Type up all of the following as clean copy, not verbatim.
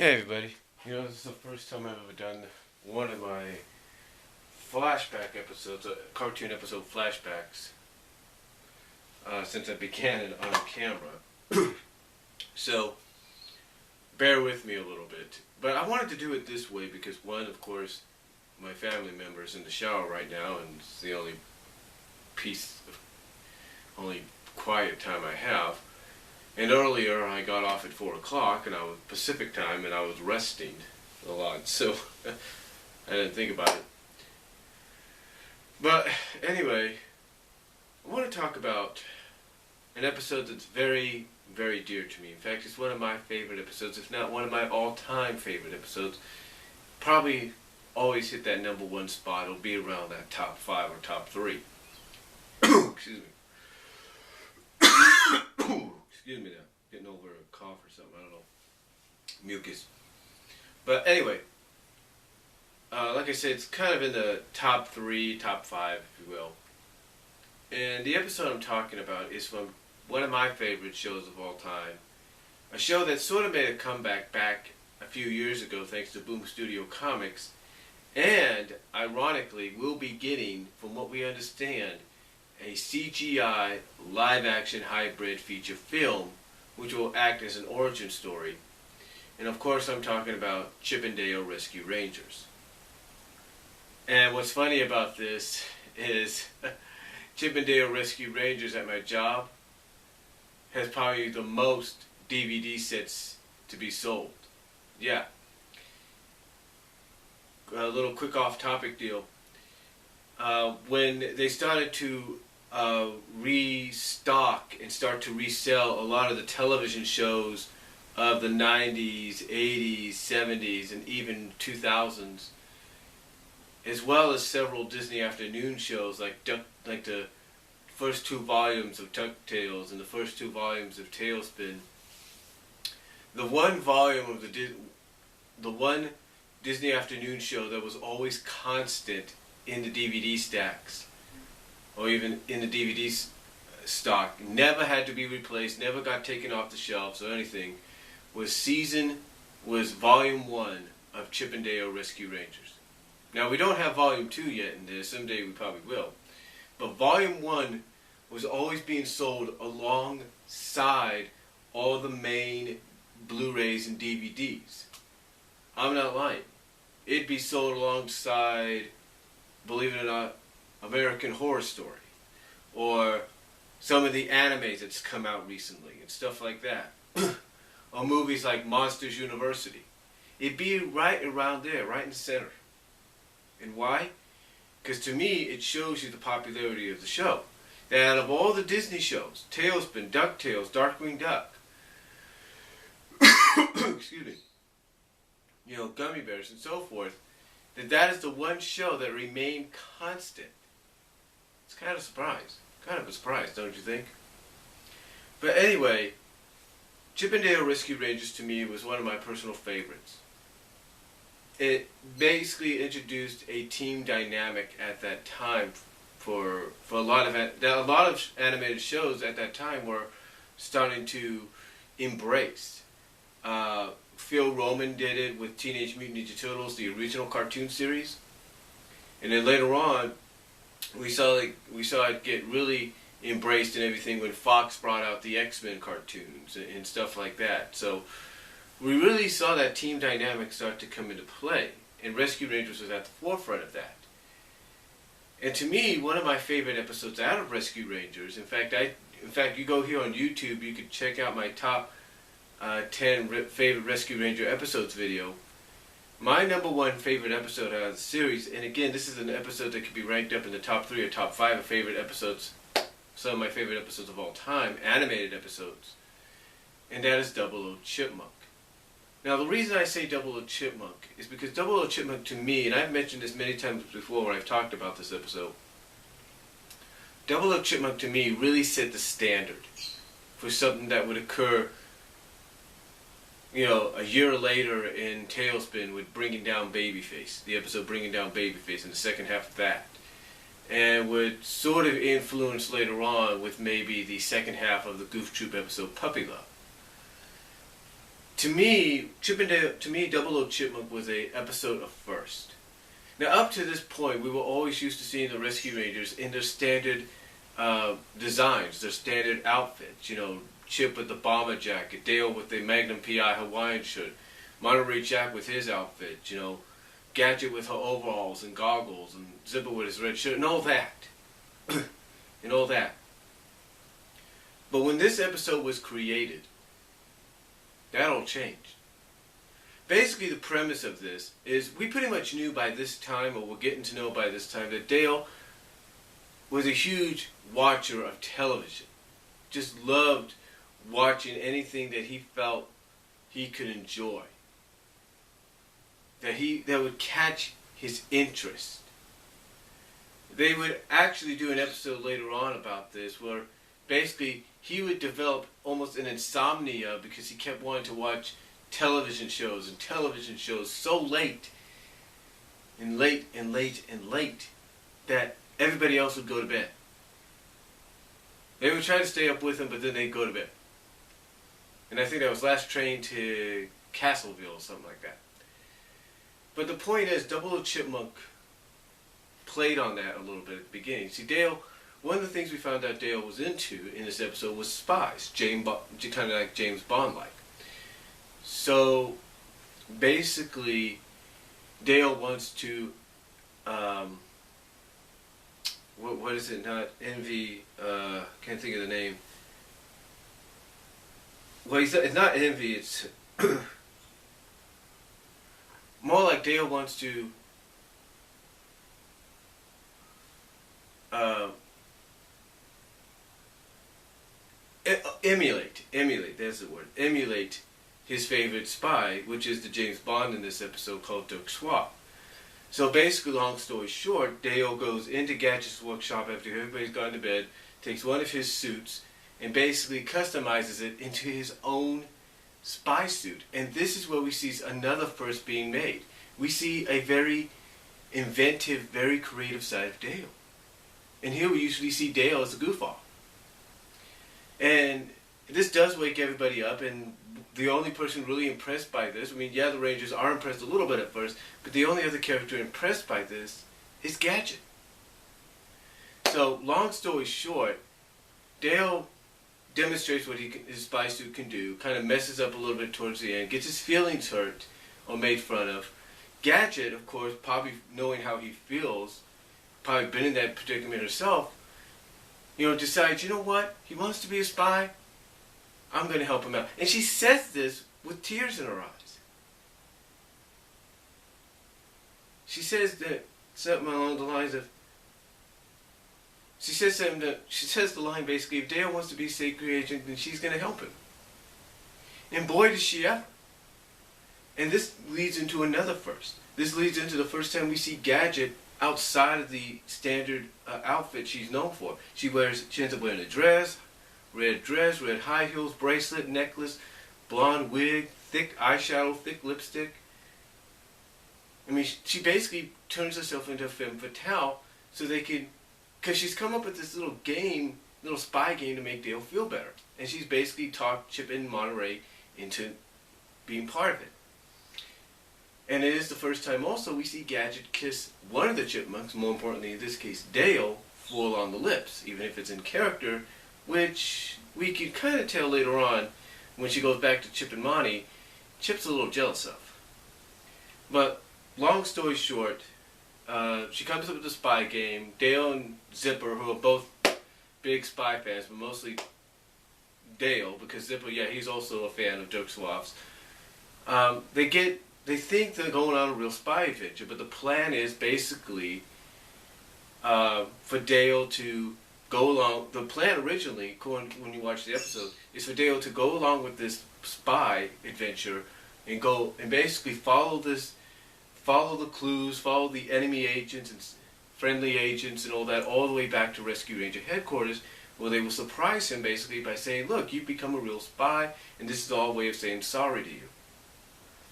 Hey everybody, this is the first time I've ever done one of my flashback episodes, cartoon episode flashbacks, since I began it on camera. So, bear with me a little bit. But I wanted to do it this way because one, of course, my family member is in the shower right now and it's the only quiet time I have. And earlier I got off at 4 o'clock and I was Pacific time and I was resting a lot, so I didn't think about it. But anyway, I want to talk about an episode that's very, very dear to me. In fact, it's one of my favorite episodes, if not one of my all-time favorite episodes. Probably always hit that number one spot. It'll be around that top 5 or top 3. Excuse me. Excuse me now, getting over a cough or something, I don't know, mucus. But anyway, like I said, it's kind of in the top 3, top 5, if you will. And the episode I'm talking about is from one of my favorite shows of all time. A show that sort of made a comeback back a few years ago thanks to Boom Studio Comics. And, ironically, we'll be getting, from what we understand, a CGI live-action hybrid feature film which will act as an origin story. And of course I'm talking about Chipmunk Rescue Rangers. And what's funny about this is Chipmunk Rescue Rangers at my job has probably the most DVD sets to be sold. Yeah. A little quick off-topic deal. When they started to restock and start to resell a lot of the television shows of the 90s, 80s, 70s, and even 2000s, as well as several Disney afternoon shows like the first 2 volumes of DuckTales and the first 2 volumes of Tailspin. The one volume of the one Disney afternoon show that was always constant in the DVD stacks, or even in the DVD stock, never had to be replaced, never got taken off the shelves or anything, was Volume 1 of Chipmunk Rescue Rangers. Now, we don't have Volume 2 yet in there, someday we probably will, but Volume 1 was always being sold alongside all the main Blu-rays and DVDs. I'm not lying. It'd be sold alongside, believe it or not, American Horror Story, or some of the animes that's come out recently and stuff like that, or movies like Monsters University. It'd be right around there, right in the center. And why? Because to me, it shows you the popularity of the show. That out of all the Disney shows, Tailspin, DuckTales, Darkwing Duck, excuse me, Gummy Bears and so forth, that is the one show that remained constant. It's kind of a surprise, don't you think? But anyway, Chipmunk Rescue Rangers to me was one of my personal favorites. It basically introduced a team dynamic at that time for a lot of animated shows at that time were starting to embrace. Phil Roman did it with Teenage Mutant Ninja Turtles, the original cartoon series, and then later on, we saw it get really embraced and everything when Fox brought out the X-Men cartoons and stuff like that. So we really saw that team dynamic start to come into play, and Rescue Rangers was at the forefront of that. And to me, one of my favorite episodes out of Rescue Rangers, in fact, you go here on YouTube, you can check out my top 10 favorite Rescue Ranger episodes video. My number 1 favorite episode out of the series, and again, this is an episode that could be ranked up in the top 3 or top 5 of favorite episodes, some of my favorite episodes of all time, animated episodes, and that is Double O Chipmunk. Now, the reason I say Double O Chipmunk is because Double O Chipmunk to me, and I've mentioned this many times before when I've talked about this episode, Double O Chipmunk to me really set the standard for something that would occur a year later in Tailspin with Bringing Down Babyface, the episode Bringing Down Babyface in the second half of that, and would sort of influence later on with maybe the second half of the Goof Troop episode Puppy Love. to me, Double O Chipmunk was a episode of first. Now, up to this point, we were always used to seeing the Rescue Rangers in their standard designs, their standard outfits. You know, Chip with the bomber jacket, Dale with the Magnum PI Hawaiian shirt, Monterey Jack with his outfit, you know, Gadget with her overalls and goggles, and Zipper with his red shirt, and all that. And all that. But when this episode was created, that all changed. Basically, the premise of this is we pretty much knew by this time, or we're getting to know by this time, that Dale was a huge watcher of television. Just loved watching anything that he felt he could enjoy. That would catch his interest. They would actually do an episode later on about this where basically he would develop almost an insomnia because he kept wanting to watch television shows so late and late and late and late that everybody else would go to bed. They would try to stay up with him, but then they'd go to bed. And I think that was Last Train to Castleville or something like that. But the point is, Double O Chipmunk played on that a little bit at the beginning. See, Dale, one of the things we found out Dale was into in this episode was spies, kind of like James Bond-like. So, basically, Dale wants to, what is it, not envy, can't think of the name. Well, it's not envy, it's more like Dale wants to emulate, that's the word, emulate his favorite spy, which is the James Bond in this episode called Dirk Schwab. So basically, long story short, Dale goes into Gadget's workshop after everybody's gone to bed, takes one of his suits, and basically customizes it into his own spy suit. And this is where we see another first being made. We see a very inventive, very creative side of Dale. And here we usually see Dale as a goof-off. And this does wake everybody up, and the only person really impressed by this, I mean, yeah, the Rangers are impressed a little bit at first, but the only other character impressed by this is Gadget. So, long story short, Dale demonstrates what his spy suit can do, kind of messes up a little bit towards the end, gets his feelings hurt or made fun of. Gadget, of course, probably knowing how he feels, probably been in that predicament herself, decides, you know what, he wants to be a spy, I'm going to help him out. And she says this with tears in her eyes. She says that something along the lines of, she says the line basically, if Dale wants to be a secret agent, then she's going to help him. And boy, does she ever. And this leads into another first. This leads into the first time we see Gadget outside of the standard outfit she's known for. She ends up wearing a dress, red high heels, bracelet, necklace, blonde wig, thick eyeshadow, thick lipstick. I mean, she basically turns herself into a femme fatale so they can, because she's come up with this little spy game to make Dale feel better. And she's basically talked Chip and Monterey into being part of it. And it is the first time also we see Gadget kiss one of the Chipmunks, more importantly in this case Dale, full on the lips, even if it's in character, which we can kind of tell later on when she goes back to Chip and Monty, Chip's a little jealous of. But long story short, she comes up with the spy game. Dale and Zipper, who are both big spy fans, but mostly Dale, because Zipper, yeah, he's also a fan of Dirk Schwab's. They think they're going on a real spy adventure, but the plan is basically for Dale to go along. The plan originally, when you watch the episode, is for Dale to go along with this spy adventure and go and basically follow the clues, follow the enemy agents and friendly agents and all that, all the way back to Rescue Ranger headquarters, where they will surprise him basically by saying, "Look, you've become a real spy, and this is all a way of saying sorry to you."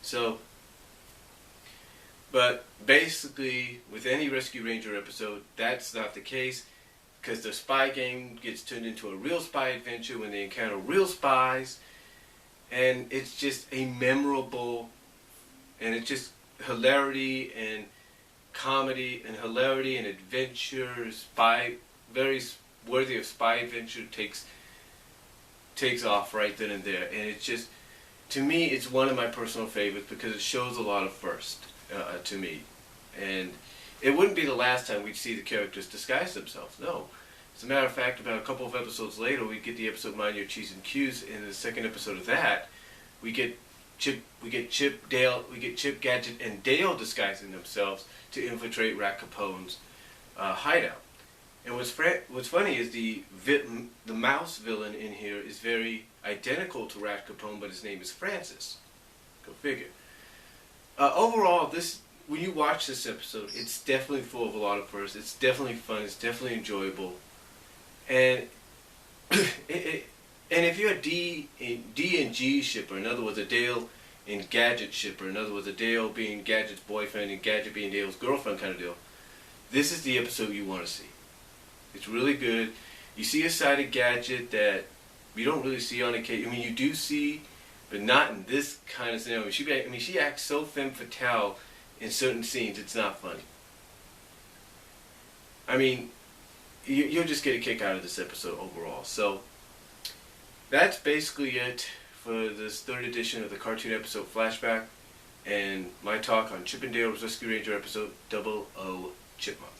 So. But basically, with any Rescue Ranger episode, that's not the case, because the spy game gets turned into a real spy adventure when they encounter real spies, and it's just a memorable, and it's just hilarity and comedy and hilarity and adventure, very worthy of spy adventure takes off right then and there. And it's just, to me, it's one of my personal favorites because it shows a lot of first to me. And it wouldn't be the last time we'd see the characters disguise themselves. No. As a matter of fact, about a couple of episodes later, we get the episode Mind Your T's and Q's. In the second episode of that, we get Chip, Gadget, and Dale disguising themselves to infiltrate Rat Capone's hideout. And what's funny is the mouse villain in here is very identical to Rat Capone, but his name is Francis. Go figure. Overall, when you watch this episode, it's definitely full of a lot of firsts. It's definitely fun. It's definitely enjoyable. And and if you're a D and G shipper, in other words, a Dale and Gadget shipper, in other words, a Dale being Gadget's boyfriend and Gadget being Dale's girlfriend kind of deal, this is the episode you want to see. It's really good. You see a side of Gadget that you don't really see on occasion. I mean, you do see, but not in this kind of scenario. She acts so femme fatale in certain scenes, it's not funny. I mean, you'll just get a kick out of this episode overall. So, that's basically it for this third edition of the cartoon episode Flashback, and my talk on Chip and Dale's Rescue Ranger episode 00 Chipmunk.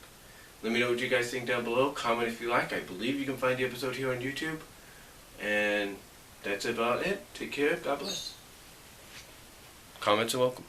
Let me know what you guys think down below. Comment if you like. I believe you can find the episode here on YouTube. And that's about it. Take care. God bless. Comments are welcome.